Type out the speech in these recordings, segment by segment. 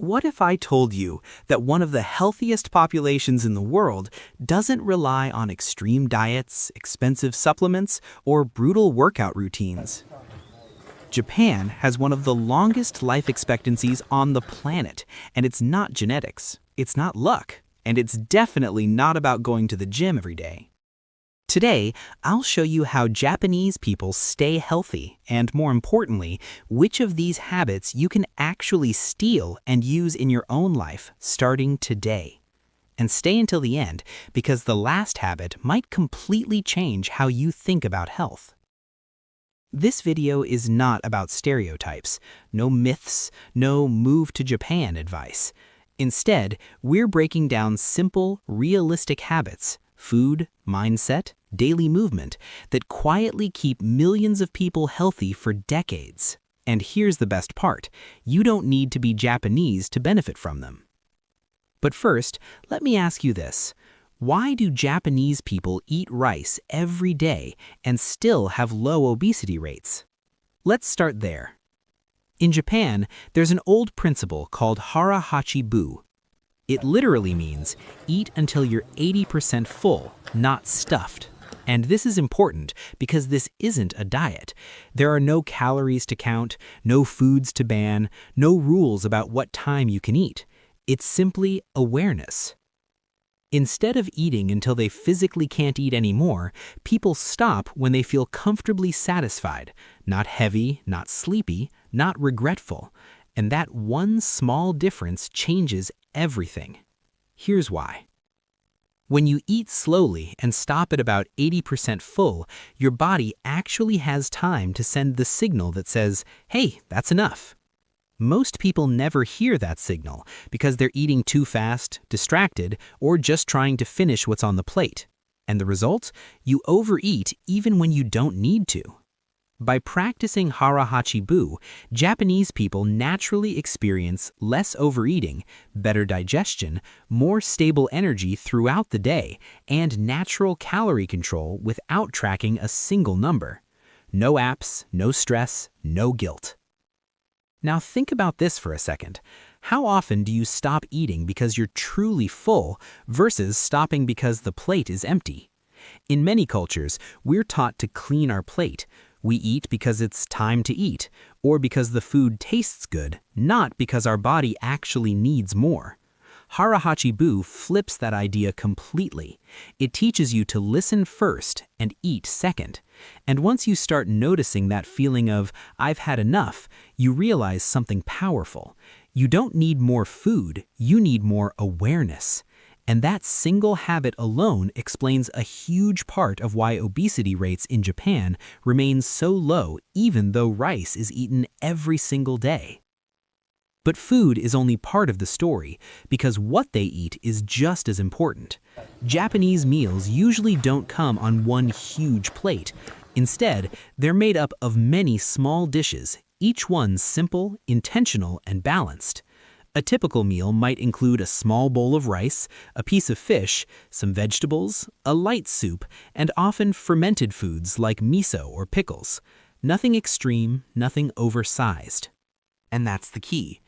What if I told you that one of the healthiest populations in the world doesn't rely on extreme diets, expensive supplements, or brutal workout routines? Japan has one of the longest life expectancies on the planet, and it's not genetics, it's not luck, and it's definitely not about going to the gym every day. Today, I'll show you how Japanese people stay healthy, and more importantly, which of these habits you can actually steal and use in your own life starting today. And stay until the end, because the last habit might completely change how you think about health. This video is not about stereotypes, no myths, no move to Japan advice. Instead, we're breaking down simple, realistic habits, food, mindset, daily movement that quietly keep millions of people healthy for decades. And here's the best part, you don't need to be Japanese to benefit from them. But first, let me ask you this. Why do Japanese people eat rice every day and still have low obesity rates? Let's start there. In Japan, there's an old principle called hara hachi bu. It literally means eat until you're 80% full, not stuffed. And this is important because this isn't a diet. There are no calories to count, no foods to ban, no rules about what time you can eat. It's simply awareness. Instead of eating until they physically can't eat anymore, people stop when they feel comfortably satisfied, not heavy, not sleepy, not regretful. And that one small difference changes everything. Here's why. When you eat slowly and stop at about 80% full, your body actually has time to send the signal that says, hey, that's enough. Most people never hear that signal because they're eating too fast, distracted, or just trying to finish what's on the plate. And the result? You overeat even when you don't need to. By practicing hara hachi bu, Japanese people naturally experience less overeating, better digestion, more stable energy throughout the day, and natural calorie control without tracking a single number. No apps, no stress, no guilt. Now think about this for a second. How often do you stop eating because you're truly full versus stopping because the plate is empty? In many cultures, we're taught to clean our plate. We eat because it's time to eat, or because the food tastes good, not because our body actually needs more. Hara hachi bu flips that idea completely. It teaches you to listen first and eat second. And once you start noticing that feeling of, I've had enough, you realize something powerful. You don't need more food, you need more awareness. And that single habit alone explains a huge part of why obesity rates in Japan remain so low even though rice is eaten every single day. But food is only part of the story, because what they eat is just as important. Japanese meals usually don't come on one huge plate. Instead, they're made up of many small dishes, each one simple, intentional, and balanced. A typical meal might include a small bowl of rice, a piece of fish, some vegetables, a light soup, and often fermented foods like miso or pickles. Nothing extreme, nothing oversized. And that's the key.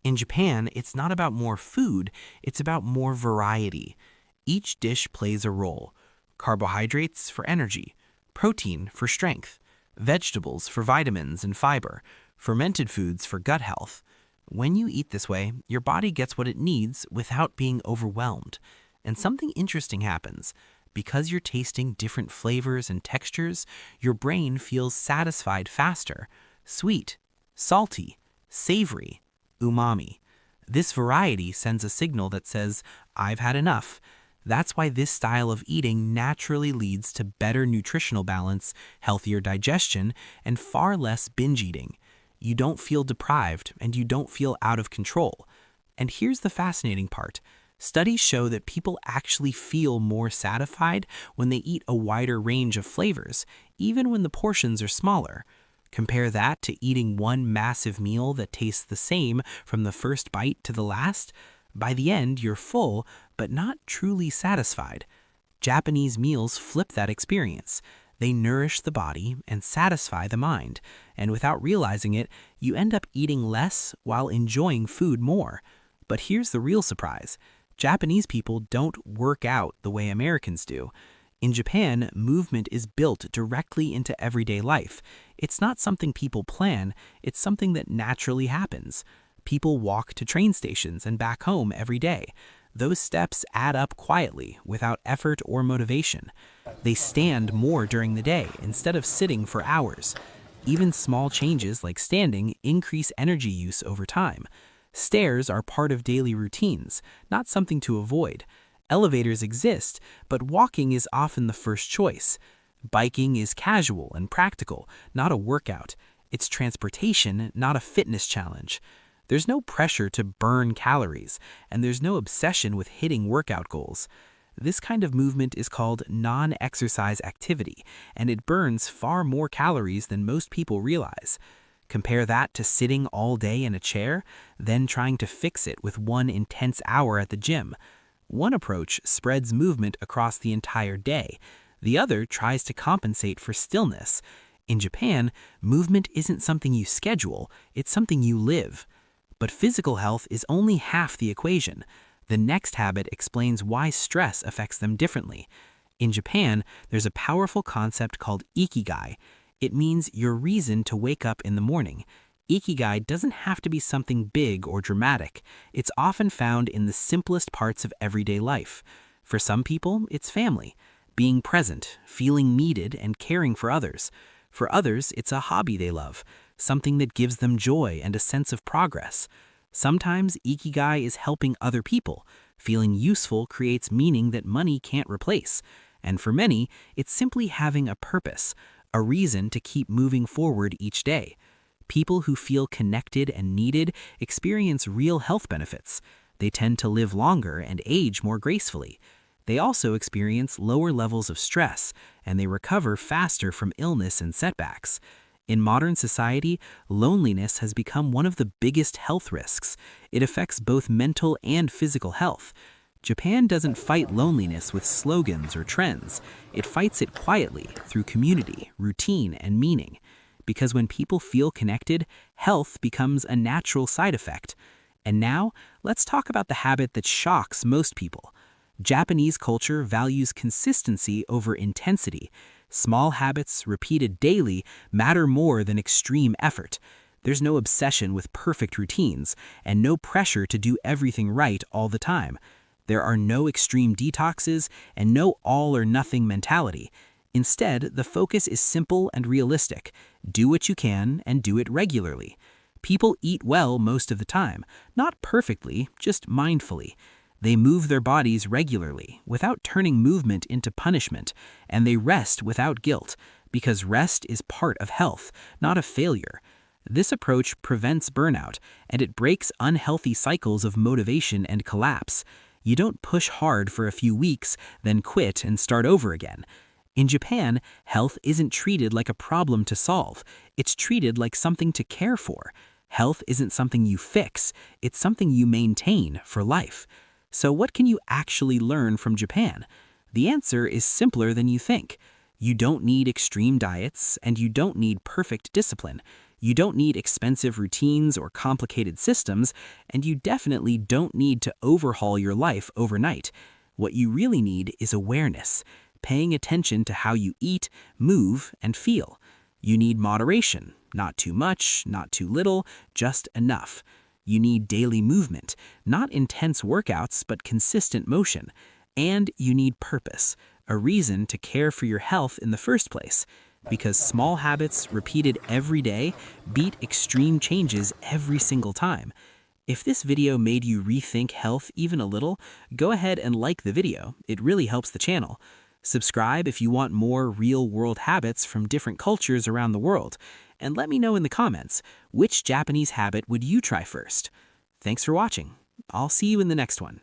In Japan, it's not about more food, it's about more variety. Each dish plays a role. Carbohydrates for energy, protein for strength, vegetables for vitamins and fiber, fermented foods for gut health. When you eat this way, your body gets what it needs without being overwhelmed. And something interesting happens. Because you're tasting different flavors and textures, your brain feels satisfied faster. Sweet, salty, savory, umami. This variety sends a signal that says, I've had enough. That's why this style of eating naturally leads to better nutritional balance, healthier digestion, and far less binge eating. You don't feel deprived and you don't feel out of control. And here's the fascinating part. Studies show that people actually feel more satisfied when they eat a wider range of flavors, even when the portions are smaller. Compare that to eating one massive meal that tastes the same from the first bite to the last. By the end, you're full, but not truly satisfied. Japanese meals flip that experience. They nourish the body and satisfy the mind, and without realizing it, you end up eating less while enjoying food more. But here's the real surprise. Japanese people don't work out the way Americans do. In Japan, movement is built directly into everyday life. It's not something people plan, it's something that naturally happens. People walk to train stations and back home every day. Those steps add up quietly, without effort or motivation. They stand more during the day instead of sitting for hours. Even small changes like standing increase energy use over time. Stairs are part of daily routines, not something to avoid. Elevators exist, but walking is often the first choice. Biking is casual and practical, not a workout. It's transportation, not a fitness challenge. There's no pressure to burn calories, and there's no obsession with hitting workout goals. This kind of movement is called non-exercise activity, and it burns far more calories than most people realize. Compare that to sitting all day in a chair, then trying to fix it with one intense hour at the gym. One approach spreads movement across the entire day. The other tries to compensate for stillness. In Japan, movement isn't something you schedule, it's something you live. But physical health is only half the equation. The next habit explains why stress affects them differently. In Japan, there's a powerful concept called Ikigai. It means your reason to wake up in the morning. Ikigai doesn't have to be something big or dramatic. It's often found in the simplest parts of everyday life. For some people, it's family, being present, feeling needed, and caring for others. For others, it's a hobby they love, something that gives them joy and a sense of progress. Sometimes Ikigai is helping other people. Feeling useful creates meaning that money can't replace. And for many, it's simply having a purpose, a reason to keep moving forward each day. People who feel connected and needed experience real health benefits. They tend to live longer and age more gracefully. They also experience lower levels of stress, and they recover faster from illness and setbacks. In modern society, loneliness has become one of the biggest health risks. It affects both mental and physical health. Japan doesn't fight loneliness with slogans or trends. It fights it quietly through community, routine, and meaning. Because when people feel connected, health becomes a natural side effect. And now, let's talk about the habit that shocks most people. Japanese culture values consistency over intensity. Small habits, repeated daily, matter more than extreme effort. There's no obsession with perfect routines, and no pressure to do everything right all the time. There are no extreme detoxes, and no all-or-nothing mentality. Instead, the focus is simple and realistic. Do what you can, and do it regularly. People eat well most of the time, not perfectly, just mindfully. They move their bodies regularly, without turning movement into punishment, and they rest without guilt, because rest is part of health, not a failure. This approach prevents burnout, and it breaks unhealthy cycles of motivation and collapse. You don't push hard for a few weeks, then quit and start over again. In Japan, health isn't treated like a problem to solve. It's treated like something to care for. Health isn't something you fix, it's something you maintain for life. So what can you actually learn from Japan? The answer is simpler than you think. You don't need extreme diets, and you don't need perfect discipline. You don't need expensive routines or complicated systems, and you definitely don't need to overhaul your life overnight. What you really need is awareness, paying attention to how you eat, move, and feel. You need moderation, not too much, not too little, just enough. You need daily movement, not intense workouts, but consistent motion. And you need purpose, a reason to care for your health in the first place. Because small habits repeated every day beat extreme changes every single time. If this video made you rethink health even a little, go ahead and like the video. It really helps the channel. Subscribe if you want more real-world habits from different cultures around the world. And let me know in the comments, which Japanese habit would you try first? Thanks for watching. I'll see you in the next one.